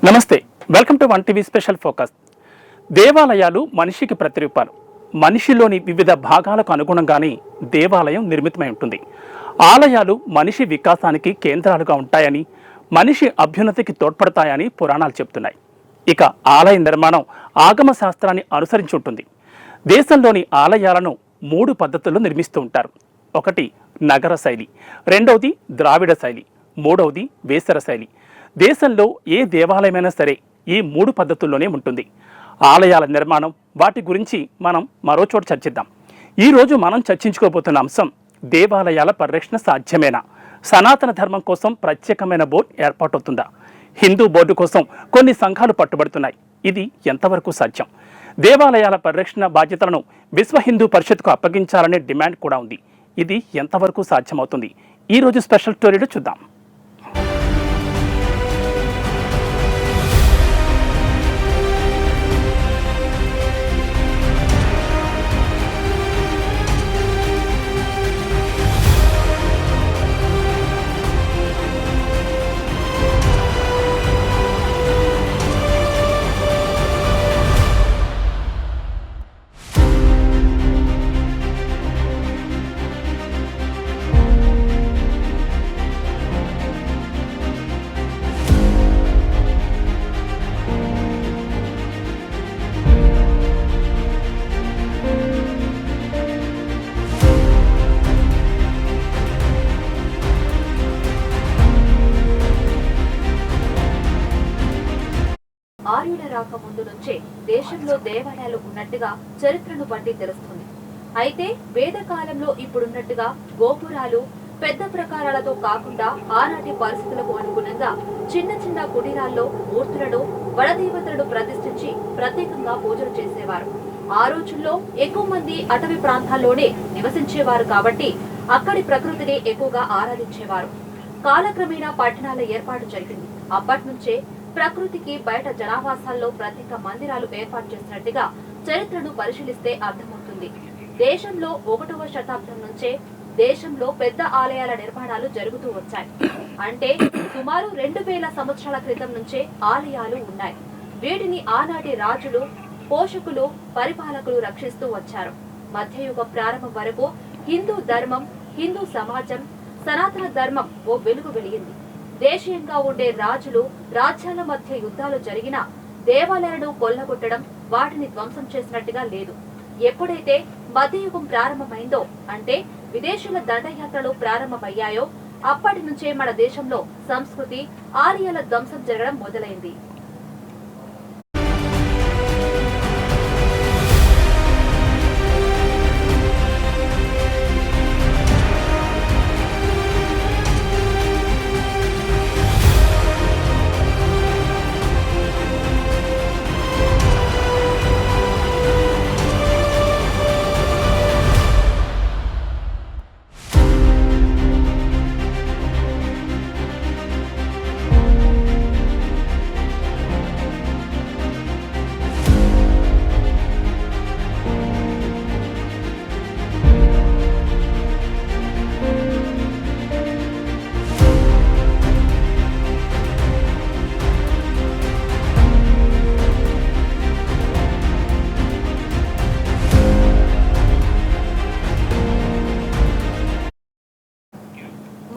నమస్తే, welcome to one TV special focus. దేవాలయాలు మనిషికి ప్రతిరూపాలు. మనిషిలోని వివిధ భాగాలకు అనుగుణంగానే దేవాలయం నిర్మితమై ఉంటుంది. ఆలయాలు మనిషి వికాసానికి కేంద్రాలుగా ఉంటాయని, మనిషి అభ్యున్నతికి తోడ్పడతాయని పురాణాలు చెబుతున్నాయి. ఇక ఆలయ నిర్మాణం ఆగమ శాస్త్రాన్ని అనుసరించి ఉంటుంది. దేశంలోని ఆలయాలను 3 పద్ధతుల్లో నిర్మిస్తూ ఉంటారు. ఒకటి నగర శైలి, రెండవది ద్రావిడ శైలి, మూడవది వేసర శైలి. దేశంలో ఏ దేవాలయమైనా సరే ఈ 3 పద్ధతుల్లోనే ఉంటుంది. ఆలయాల నిర్మాణం, వాటి గురించి మనం మరో చోట చర్చిద్దాం. ఈరోజు మనం చర్చించుకోబోతున్న అంశం దేవాలయాల పరిరక్షణ సాధ్యమేనా? సనాతన ధర్మం కోసం ప్రత్యేకమైన బోర్డు ఏర్పాటవుతుందా? హిందూ బోర్డు కోసం కొన్ని సంఘాలు పట్టుబడుతున్నాయి. ఇది ఎంతవరకు సాధ్యం? దేవాలయాల పరిరక్షణ బాధ్యతలను విశ్వ హిందూ పరిషత్కు అప్పగించాలనే డిమాండ్ కూడా ఉంది. ఇది ఎంతవరకు సాధ్యమవుతుంది? ఈరోజు స్పెషల్ స్టోరీలో చూద్దాం. ఆర్యుల రాక ముందు నుంచే దేశంలో దేవాలయాలు ఉన్నట్టుగా చరిత్రను బట్టి తెలుస్తుంది. అయితే వేదకాలంలో ఇప్పుడున్నట్టుగా గోపురాలు పెద్ద ప్రకారాలతో కాకుండా ఆనాటి పరిస్థితులకు అనుగుణంగా చిన్న చిన్న కుటీరాల్లో మూర్తులను, వడదేవతలను ప్రతిష్ఠించి ప్రత్యేకంగా పూజలు చేసేవారు. ఆ రోజుల్లో ఎక్కువ మంది అటవీ ప్రాంతాల్లోనే నివసించేవారు కాబట్టి అక్కడి ప్రకృతిని ఎక్కువగా ఆరాధించేవారు. కాలక్రమేణా పట్టణాల ఏర్పాటు జరిగింది. అప్పటి నుంచే ప్రకృతికి బయట జనావాసాల్లో ప్రత్యేక మందిరాలు ఏర్పాటు చేసినట్టుగా చరిత్రను పరిశీలిస్తే అర్థమవుతుంది. దేశంలో 1వ శతాబ్దం నుంచే దేశంలో పెద్ద ఆలయాల నిర్మాణాలు జరుగుతూ వచ్చాయి. అంటే సుమారు 2000 సంవత్సరాల క్రితం నుంచే ఆలయాలు ఉన్నాయి. వీటిని ఆనాటి రాజులు, పోషకులు, పరిపాలకులు రక్షిస్తూ వచ్చారు. మధ్యయుగ ప్రారంభం వరకు హిందూ ధర్మం, హిందూ సమాజం, సనాతన ధర్మం ఓ వెలుగు వెలిగింది. దేశీయంగా ఉండే రాజులు, రాజ్యాల మధ్య యుద్ధాలు జరిగినా దేవాలయాలను కొల్లగొట్టడం, వాటిని ధ్వంసం చేసినట్టుగా లేదు. ఎప్పుడైతే మధ్యయుగం ప్రారంభమైందో, అంటే విదేశీయుల దండయాత్రలు ప్రారంభమయ్యాయో అప్పటి నుంచే మన దేశంలో సంస్కృతి, ఆలయాల ధ్వంసం జరగడం మొదలైంది.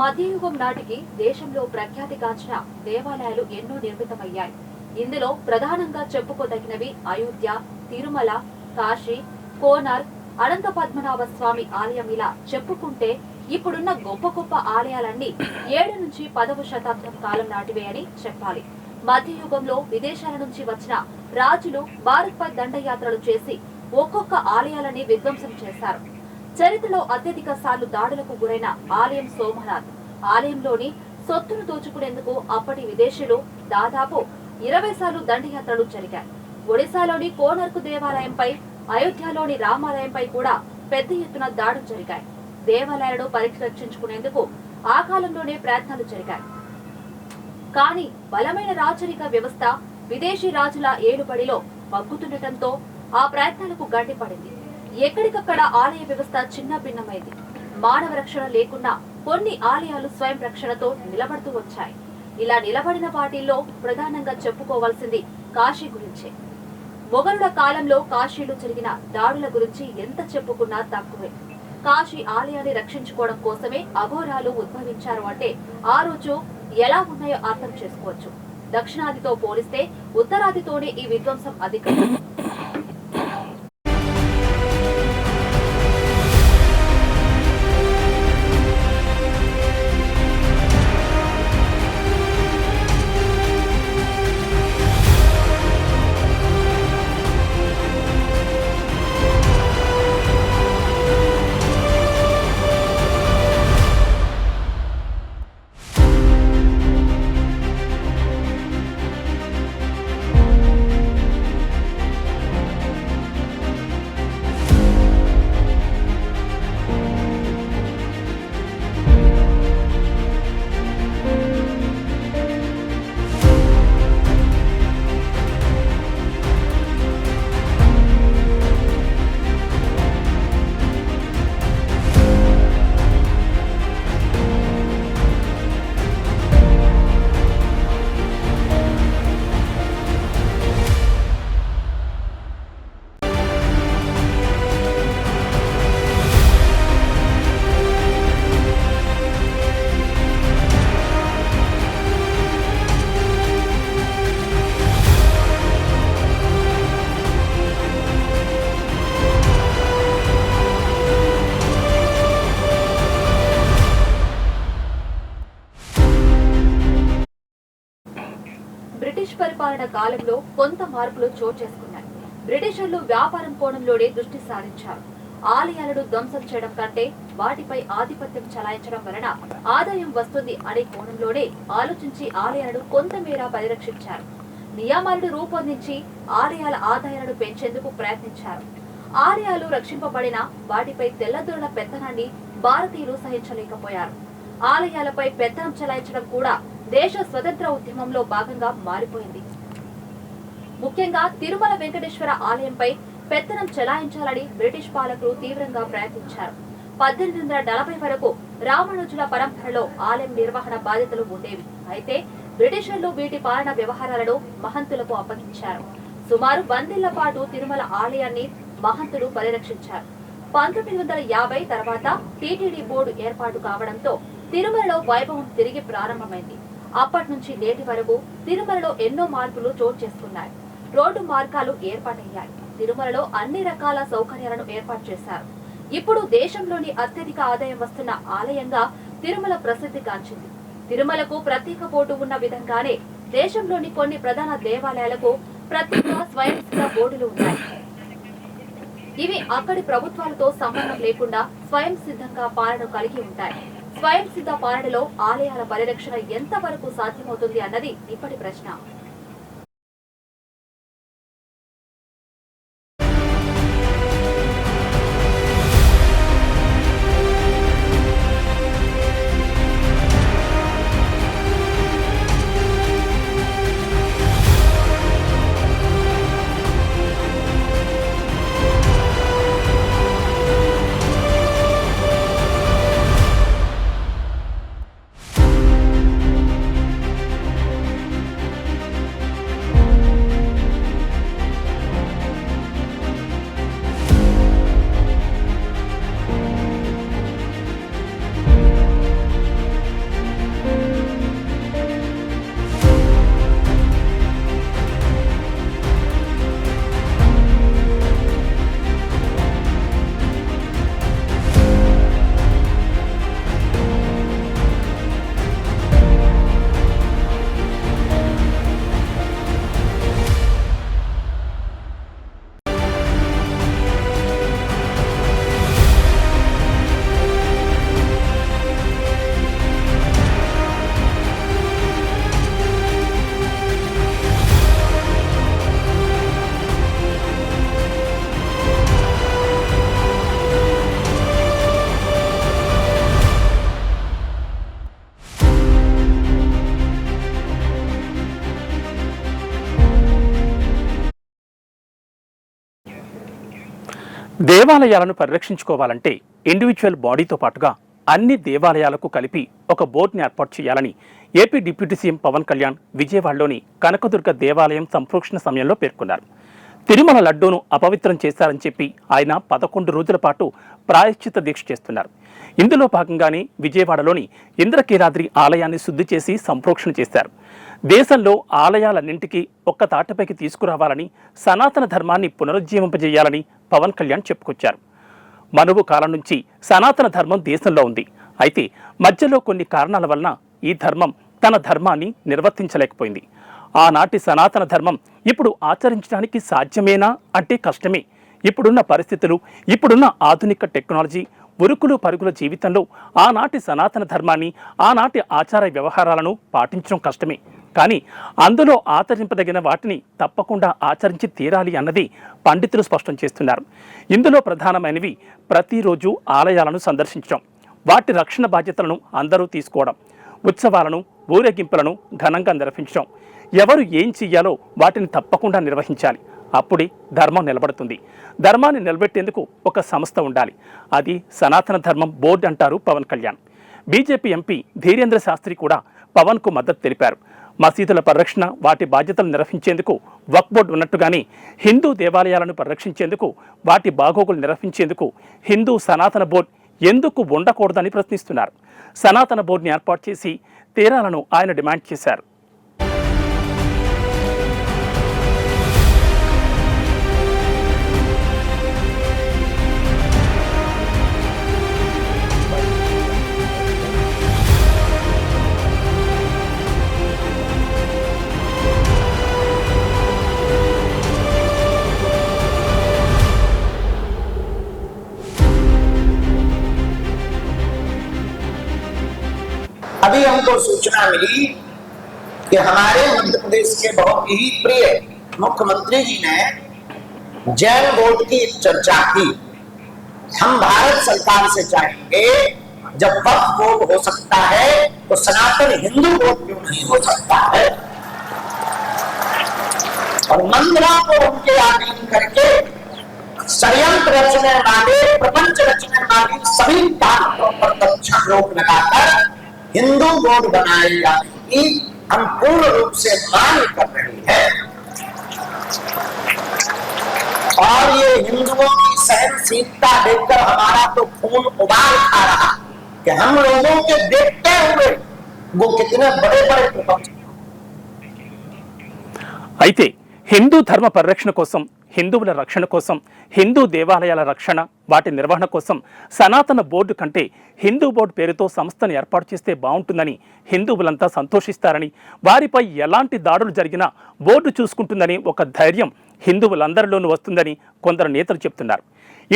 మధ్యయుగం నాటికి దేశంలో ప్రఖ్యాతిగాంచిన దేవాలయాలు ఎన్నో నిర్మితమయ్యాయి. ఇందులో ప్రధానంగా చెప్పుకోదగినవి అయోధ్య, తిరుమల, కాశీ, కోనార్క్, అనంత పద్మనాభ స్వామి ఆలయం. ఇలా చెప్పుకుంటే ఇప్పుడున్న గొప్ప గొప్ప ఆలయాలన్నీ 7 నుంచి 10వ శతాబ్దం కాలం నాటివే అని చెప్పాలి. మధ్యయుగంలో విదేశాల నుంచి వచ్చిన రాజులు భారత్పై దండయాత్రలు చేసి ఒక్కొక్క ఆలయాలని విధ్వంసం చేశారు. చరిత్రలో అత్యధిక సార్లు దాడులకు గురైన ఆలయం సోమనాథ్. ఆలయంలోని సొత్తును దోచుకునేందుకు అప్పటి విదేశీయులు దాదాపు 20 సార్లు దండయాత్రలు జరిగాయి. ఒడిశాలోని కోనార్క్ దేవాలయంపై, అయోధ్యలోని రామాలయంపై కూడా పెద్ద ఎత్తున దాడులు జరిగాయి. దేవాలయాలను పరిరక్షించుకునేందుకు ఆ కాలంలోనే ప్రయత్నాలు జరిగాయి. కానీ బలమైన రాచరిక వ్యవస్థ విదేశీ రాజుల ఏలుబడిలో మగ్గుతుండటంతో ఆ ప్రయత్నాలకు గండిపడింది. ఎక్కడికక్కడ ఆలయ వ్యవస్థ చిన్న భిన్నమైంది. మానవ రక్షణ లేకున్నా కొన్ని ఆలయాలు స్వయం రక్షణతో నిలబడుతూ వచ్చాయి. ఇలా నిలబడిన వాటిల్లో ప్రధానంగా చెప్పుకోవాల్సింది కాశీ గురించే. మొఘలుల కాలంలో కాశీలో జరిగిన దాడుల గురించి ఎంత చెప్పుకున్నా తక్కువే. కాశీ ఆలయాన్ని రక్షించుకోవడం కోసమే అఘోరాలు ఉద్భవించారు అంటే ఆ రోజు ఎలా ఉన్నాయో అర్థం చేసుకోవచ్చు. దక్షిణాదితో పోలిస్తే ఉత్తరాదితోనే ఈ విధ్వంసం అధికం. బ్రిటిష్ పరిపాలన కాలంలో కొంత మార్పులు చోటు చేసుకున్నాయి. బ్రిటిషర్లు వ్యాపారం కోణంలోనే దృష్టి సారించారు. ఆలయాలను ధ్వంసం చేయడం కంటే వాటిపై ఆధిపత్యం చలాయించడం వలన ఆదాయం వస్తుంది అనే కోణంలోనే ఆలోచించి ఆలయాలను కొంతమేర పరిరక్షించారు. నియమాలను రూపొందించి ఆలయాల ఆదాయాలను పెంచేందుకు ప్రయత్నించారు. ఆలయాలు రక్షింపబడిన వాటిపై తెల్లదొరల పెత్తనాన్ని భారతీయులు సహించలేకపోయారు. ఆలయాలపై పెత్తనం చలాయించడం కూడా దేశ స్వతంత్ర ఉద్యమంలో భాగంగా మారిపోయింది. ముఖ్యంగా తిరుమల వెంకటేశ్వర ఆలయంపై పెత్తనం చలాయించాలని బ్రిటిష్ పాలకులు తీవ్రంగా ప్రయత్నించారు. 1840 వరకు రామానుజుల పరంపరలో ఆలయం నిర్వహణ బాధ్యతలు ఉండేవి. అయితే బ్రిటిషర్లు వీటి పాలన వ్యవహారాలను మహంతులకు అప్పగించారు. సుమారు 100 ఏళ్ల పాటు తిరుమల ఆలయాన్ని మహంతులు పరిరక్షించారు. 1950 తర్వాత టీటీడీ బోర్డు ఏర్పాటు కావడంతో తిరుమలలో వైభవం తిరిగి ప్రారంభమైంది. అప్పటి నుంచి నేటి వరకు తిరుమలలో ఎన్నో మార్పులు చోటు చేసుకున్నాయి. రోడ్డు మార్గాలు ఏర్పాటయ్యాయి. తిరుమలలో అన్ని రకాల సౌకర్యాలను ఏర్పాటు చేశారు. ఇప్పుడు దేశంలోని అత్యధిక ఆదాయం వస్తున్న ఆలయంగా తిరుమల ప్రసిద్ధి గాంచింది. తిరుమలకు ప్రత్యేక బోర్డు ఉన్న విధంగానే దేశంలోని కొన్ని ప్రధాన దేవాలయాలకు ప్రత్యేక స్వయంసిద్ధ బోర్డులు ఉన్నాయి. ఇవి అక్కడి ప్రభుత్వాలతో సంబంధం లేకుండా స్వయం సిద్ధంగా పాలన కలిగి ఉంటాయి. స్వయం సిద్ధ పాలనలో ఆలయాల పరిరక్షణ ఎంత వరకు సాధ్యమవుతుంది అన్నది ఇప్పటి ప్రశ్న. దేవాలయాలను పరిరక్షించుకోవాలంటే ఇండివిజువల్ బాడీతో పాటుగా అన్ని దేవాలయాలకు కలిపి ఒక బోర్డుని ఏర్పాటు చేయాలని AP deputy CM Pawan Kalyan విజయవాడలోని కనకదుర్గ దేవాలయం సంప్రోక్షణ సమయంలో పేర్కొన్నారు. తిరుమల లడ్డూను అపవిత్రం చేశారని చెప్పి ఆయన 11 రోజుల పాటు ప్రాయశ్చిత్త దీక్ష చేస్తున్నారు. ఇందులో భాగంగానే విజయవాడలోని ఇంద్రకీలాద్రి ఆలయాన్ని శుద్ధి చేసి సంప్రోక్షణ చేశారు. దేశంలో ఆలయాలన్నింటికీ ఒక్క తాటిపైకి తీసుకురావాలని, సనాతన ధర్మాన్ని పునరుజ్జీవింపజేయాలని పవన్ కళ్యాణ్ చెప్పుకొచ్చారు. మనువు కాలం నుంచి సనాతన ధర్మం దేశంలో ఉంది. అయితే మధ్యలో కొన్ని కారణాల వలన ఈ ధర్మం తన ధర్మాన్ని నిర్వర్తించలేకపోయింది. ఆనాటి సనాతన ధర్మం ఇప్పుడు ఆచరించడానికి సాధ్యమేనా అంటే కష్టమే. ఇప్పుడున్న పరిస్థితులు, ఇప్పుడున్న ఆధునిక టెక్నాలజీ, ఉరుకులు పరుగుల జీవితంలో ఆనాటి సనాతన ధర్మాన్ని, ఆనాటి ఆచార వ్యవహారాలను పాటించడం కష్టమే. కానీ అందులో ఆచరింపదగిన వాటిని తప్పకుండా ఆచరించి తీరాలి అన్నది పండితులు స్పష్టం చేస్తున్నారు. ఇందులో ప్రధానమైనవి ప్రతిరోజు ఆలయాలను సందర్శించడం, వాటి రక్షణ బాధ్యతలను అందరూ తీసుకోవడం, ఉత్సవాలను, ఊరేగింపులను ఘనంగా నిర్వహించడం, ఎవరు ఏం చెయ్యాలో వాటిని తప్పకుండా నిర్వహించాలి. అప్పుడే ధర్మం నిలబడుతుంది. ధర్మాన్ని నిలబెట్టేందుకు ఒక సంస్థ ఉండాలి. అది సనాతన ధర్మం బోర్డు అంటారు పవన్ కళ్యాణ్. బీజేపీ ఎంపీ ధీరేంద్ర శాస్త్రి కూడా పవన్కు మద్దతు తెలిపారు. మసీదుల పరిరక్షణ, వాటి బాధ్యతలు నిర్వహించేందుకు వక్ఫ్ బోర్డు ఉన్నట్టుగానే హిందూ దేవాలయాలను పరిరక్షించేందుకు, వాటి బాగోగులు నిర్వహించేందుకు హిందూ సనాతన బోర్డు ఎందుకు ఉండకూడదని ప్రశ్నిస్తున్నారు. సనాతన బోర్డుని ఏర్పాటు చేసి తీరాలను ఆయన డిమాండ్ చేశారు. अभी हमको सूचना मिली कि हमारे मध्य प्रदेश के बहुत ही प्रिय मुख्यमंत्री जी ने जैन बोर्ड की चर्चा की। हम भारत सरकार से चाहेंगे, जब वक्फ बोर्ड हो सकता है तो सनातन हिंदू बोर्ड क्यों नहीं हो सकता है, और मंदिरों को उनके अधीन करके षड्यंत्र रचने वाले, प्रपंच रचने वाली सभी ताकतों पर तत्क्षण रोक लगाकर हिंदू बोर्ड बनाए जाने की हम पूर्ण रूप से मांग कर रहे हैं। और ये हिंदुओं की सहनशीलता देखकर हमारा तो खून उबाल खा रहा कि हम लोगों के देखते हुए वो कितने बड़े बड़े प्रपंच। అయితే హిందూ ధర్మ పరిరక్షణ కోసం, హిందువుల రక్షణ కోసం, హిందూ దేవాలయాల రక్షణ, వాటి నిర్వహణ కోసం సనాతన బోర్డు కంటే హిందూ బోర్డు పేరుతో సంస్థను ఏర్పాటు చేస్తే బాగుంటుందని, హిందువులంతా సంతోషిస్తారని, వారిపై ఎలాంటి దాడులు జరిగినా బోర్డు చూసుకుంటుందని ఒక ధైర్యం హిందువులందరిలోనూ వస్తుందని కొందరు నేతలు చెప్తున్నారు.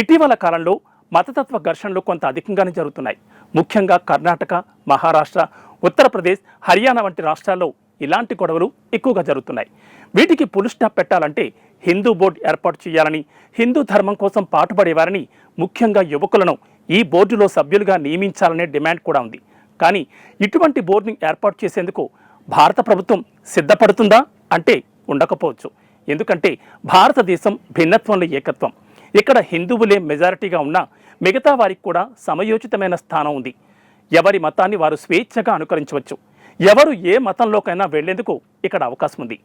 ఇటీవల కాలంలో మతతత్వ ఘర్షణలు కొంత అధికంగానే జరుగుతున్నాయి. ముఖ్యంగా కర్ణాటక, మహారాష్ట్ర, ఉత్తరప్రదేశ్, హర్యానా వంటి రాష్ట్రాల్లో ఇలాంటి గొడవలు ఎక్కువగా జరుగుతున్నాయి. వీటికి పుల్ స్టాప్ పెట్టాలంటే హిందూ బోర్డు ఏర్పాటు చేయాలని, హిందూ ధర్మం కోసం పాటుపడేవారని, ముఖ్యంగా యువకులను ఈ బోర్డులో సభ్యులుగా నియమించాలనే డిమాండ్ కూడా ఉంది. కానీ ఇటువంటి బోర్డుని ఏర్పాటు చేసేందుకు భారత ప్రభుత్వం సిద్ధపడుతుందా అంటే ఉండకపోవచ్చు. ఎందుకంటే భారతదేశం భిన్నత్వంలో ఏకత్వం. ఇక్కడ హిందువులే మెజారిటీగా ఉన్నా మిగతా వారికి కూడా సమయోచితమైన స్థానం ఉంది. ఎవరి మతాన్ని వారు స్వేచ్ఛగా అనుకరించవచ్చు. ఎవరు ఏ మతంలోకైనా వెళ్లేందుకు ఇక్కడ అవకాశం ఉంది.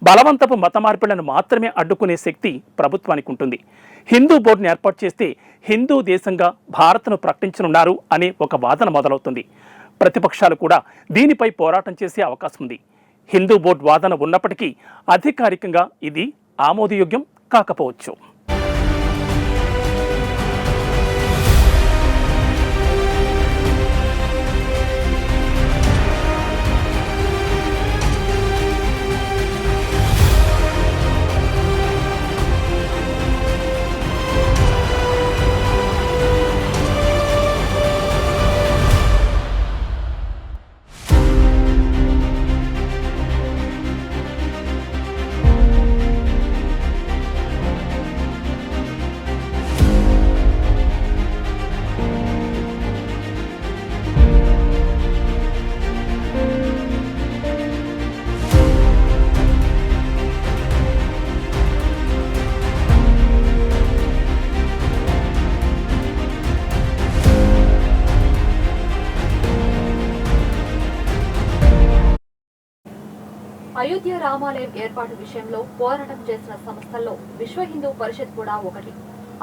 బలవంతపు మత మార్పిళ్లను మాత్రమే అడ్డుకునే శక్తి ప్రభుత్వానికి ఉంటుంది. హిందూ బోర్డుని ఏర్పాటు చేస్తే హిందూ దేశంగా భారత్ను ప్రకటించనున్నారు అనే ఒక వాదన మొదలవుతుంది. ప్రతిపక్షాలు కూడా దీనిపై పోరాటం చేసే అవకాశం ఉంది. హిందూ బోర్డు వాదన ఉన్నప్పటికీ అధికారికంగా ఇది ఆమోదయోగ్యం కాకపోవచ్చు. అయోధ్య రామాలయం ఏర్పాటు విషయంలో పోరాటం చేసిన సంస్థల్లో విశ్వ హిందూ పరిషత్ కూడా ఒకటి.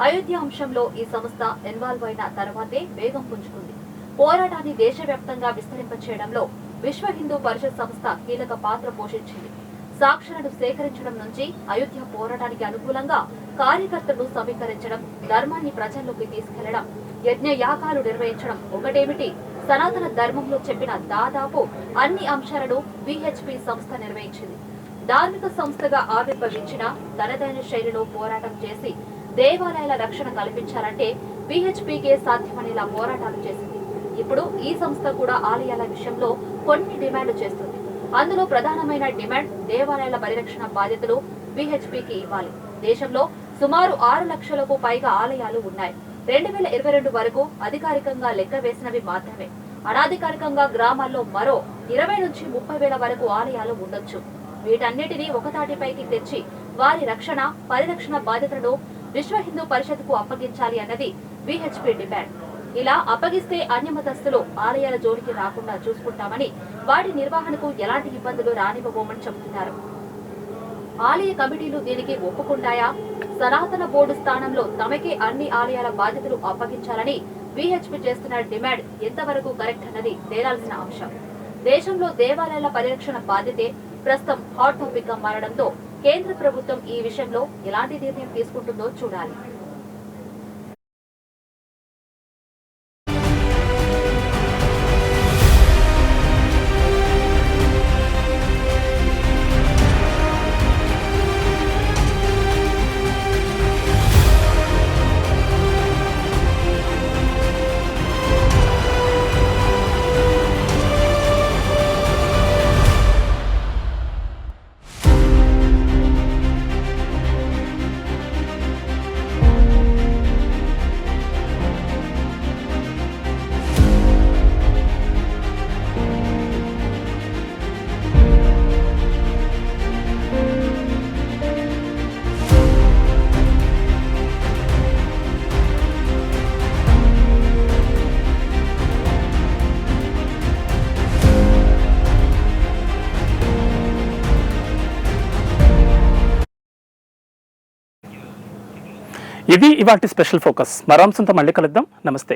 అయోధ్య అంశంలో ఈ సంస్థ ఇన్వాల్వ్ అయిన తర్వాతే వేగం పుంజుకుంది. పోరాటాన్ని దేశవ్యాప్తంగా విస్తరింపచేయడంలో విశ్వ హిందూ పరిషత్ సంస్థ కీలక పాత్ర పోషించింది. సాక్ష్యాలను సేకరించడం నుంచి అయోధ్య పోరాటానికి అనుకూలంగా కార్యకర్తలను సమీకరించడం, ధర్మాన్ని ప్రజల్లోకి తీసుకెళ్లడం, యజ్ఞ యాగాలు నిర్వహించడం ఒకటేమిటి, సనాతన ధర్మంలో చెప్పిన దాదాపు అన్ని అంశాలను విహెచ్పి సంస్థ నిర్వహించింది. ధార్మిక సంస్థగా ఆవిర్భవించిన తనదైన శైలిలో పోరాటం చేసి దేవాలయాల రక్షణ కల్పించాలంటే విహెచ్పికే సాధ్యమనేలా పోరాటాలు చేసింది. ఇప్పుడు ఈ సంస్థ కూడా ఆలయాల విషయంలో కొన్ని డిమాండ్లు చేస్తుంది. అందులో ప్రధానమైన డిమాండ్ దేవాలయాల పరిరక్షణ బాధ్యతలు విహెచ్పికి ఇవ్వాలి. దేశంలో సుమారు 6 లక్షలకు పైగా ఆలయాలు ఉన్నాయి. 2022 వరకు అధికారికంగా లెక్క వేసినవి మాత్రమే. అనాధికారికంగా గ్రామాల్లో మరో 20 నుంచి 30 వేల వరకు ఆలయాలు ఉండొచ్చు. వీటన్నిటినీ ఒకతాటిపైకి తెచ్చి వారి రక్షణ, పరిరక్షణ బాధ్యతలను విశ్వ హిందూ పరిషత్కు అప్పగించాలి అన్నది విహెచ్పి డిమాండ్. ఇలా అప్పగిస్తే అన్యమతస్థులు ఆలయాల జోలికి రాకుండా చూసుకుంటామని, వాటి నిర్వహణకు ఎలాంటి ఇబ్బందులు రానివ్వబోమని చెబుతున్నారు. ఆలయ కమిటీలు దీనికి ఒప్పుకుంటాయా? సనాతన బోర్డు స్థానంలో తమకే అన్ని ఆలయాల బాధ్యతలు అప్పగించాలని విహెచ్పి చేస్తున్న డిమాండ్ ఎంతవరకు కరెక్ట్ అన్నది తేలాల్సిన అంశం. దేశంలో దేవాలయాల పరిరక్షణ బాధ్యతే ప్రస్తుతం హాట్ టాపిక్ గా మారడంతో కేంద్ర ప్రభుత్వం ఈ విషయంలో ఎలాంటి నిర్ణయం తీసుకుంటుందో చూడాలి. ఇది ఇవాల్టి స్పెషల్ ఫోకస్. మరో అంశంతో మళ్ళీ కలుద్దాం. నమస్తే.